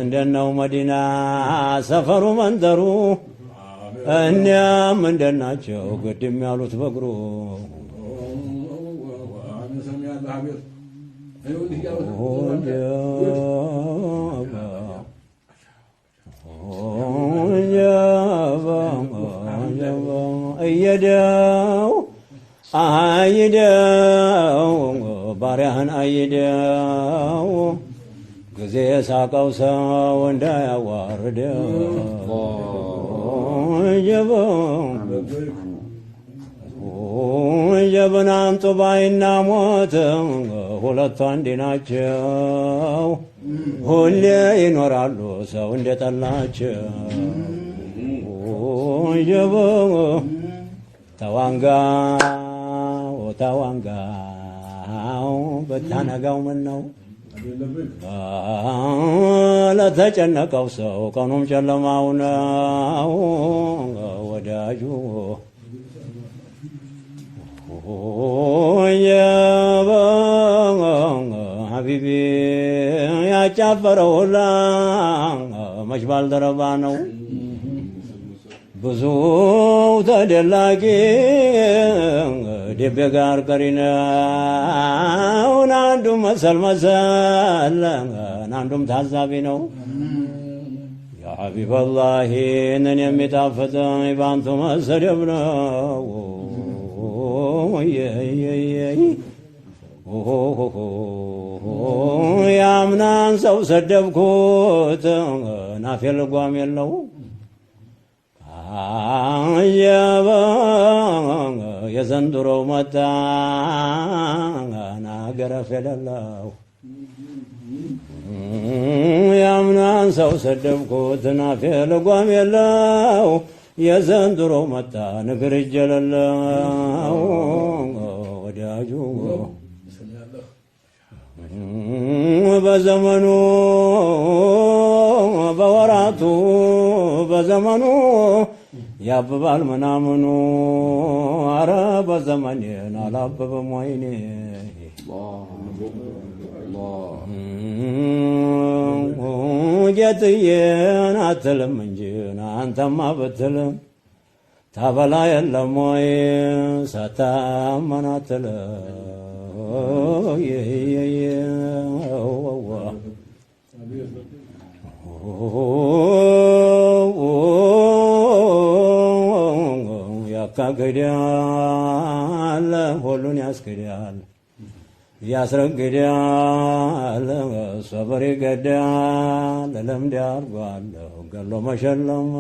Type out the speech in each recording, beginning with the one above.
እንደናው መዲና ሰፈሩ መንደሩ እኛም እንደናቸው ግድም ያሉት በግሩ እየደው አይደው ባሪያህን አይደው ጊዜ ሳቀው ሰው እንዳያዋርደው ጀበን አምጡ ባይና ሞት ሁለቱ አንድ ናቸው። ሁሌ ይኖራሉ ሰው እንደጠላቸው ጀበን ተዋንጋው በታነጋው ምን ነው ለተጨነቀው ሰው ቀኑም ጨለማው ነው ወዳጁ ሀቢቢ ያጫፈረው ሁላ መች ባልደረባ ነው ብዙ ተደላቂ ደቤ ጋር ቀሪነው አንዱም መሰል አንዱም ታዛቢ ነው ያ ሀቢበላሂ እኔን የሚጣፍጥ ባንቱ መሰደብ ነው ያምናን ሰው ሰደብኩት ናፌ ልጓም የለው የዘንድሮው መጣ ናገረፍ የሌለው ያምናን ሰው ሰደብኩት ናፌ ልጓም የለው የዘንድሮው መጣ ንግር እጀለለው ወዳጁ በዘመኑ በወራቱ በዘመኑ ያብባል ምናምኑ አረ በዘመኔን አላበበም ወይኔ ጌትዬን አትልም እንጂ አንተማ ብትልም ታበላ የለም ወይ ሳታመን አትልም ያካግዳል ሁሉን ያስክዳል ያስረግዳል ሰብር ይገዳል ለምድ አርጓል ገሎ መሸለም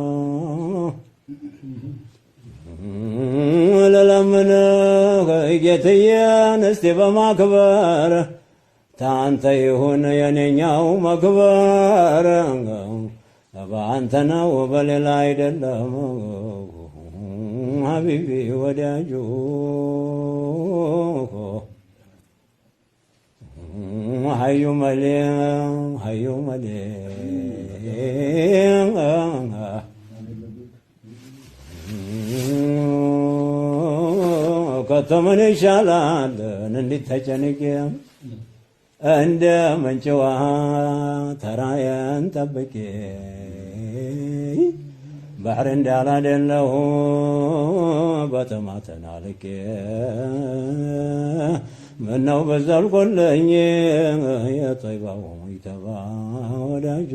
ለለምን ጌትዬን እስቲ በማክበር ታንተ ይሁን የኔኛው መክበር በአንተ ነው በሌላ አይደለም ሀቢቢ ወዳጁ ሀዩ መሌ ከተምን ይሻላል እንዲት ተጨንቄ እንደ ምንጭ ውሃ ተራዬን ጠብቄ ባህር እንዳላደለሁ በጥማትን አልቄ ምነው በዘልቆልኝ የጠይባው ይተባ ወዳጁ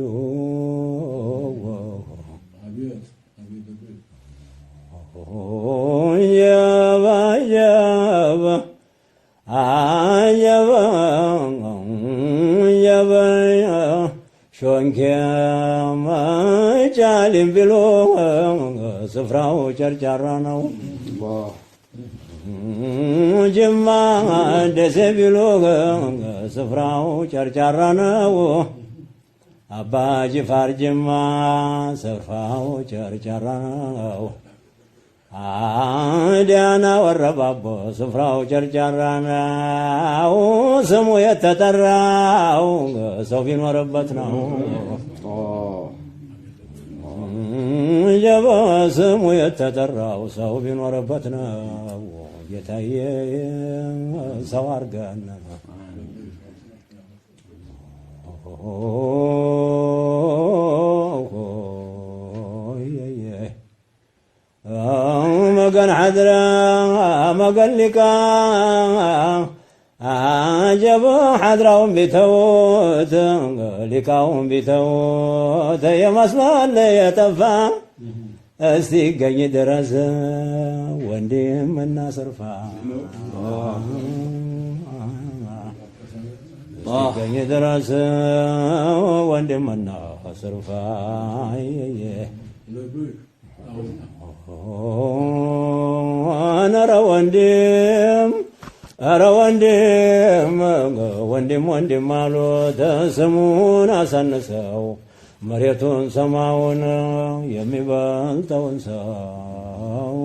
ሾንኬ መጫሊም ቢሎ ስፍራው ጨርጫራ ነው ጅማ ደሴ ቢሎ ስፍራው ጨርጫራ ነው አባ ጅፋር ጅማ ስፍራው ጨርጫራ ነው ዲያና ወረባቦ ስፍራው ጨርጫራ ነው ስሙ የተጠራው ሰው ቢኖርበት ነው ጀባ ስሙ የተጠራው ሰው ቢኖርበት ነው ጌታዬ ሰው አርገን مقن حدرا مقن لكا عجبوا حدراهم بتوت لكاهم بتوت يا مصلى اللي يتفا استيقኝ ድረስ ወንድምና ሰርፋ استيقኝ ድረስ ወንድምና ሰርፋ ኧረ ወንድም ኧረ ወንድም ወንድም አሉት ስሙን አሳንሰው መሬቱን ሰማውን የሚበልጠውን ሰው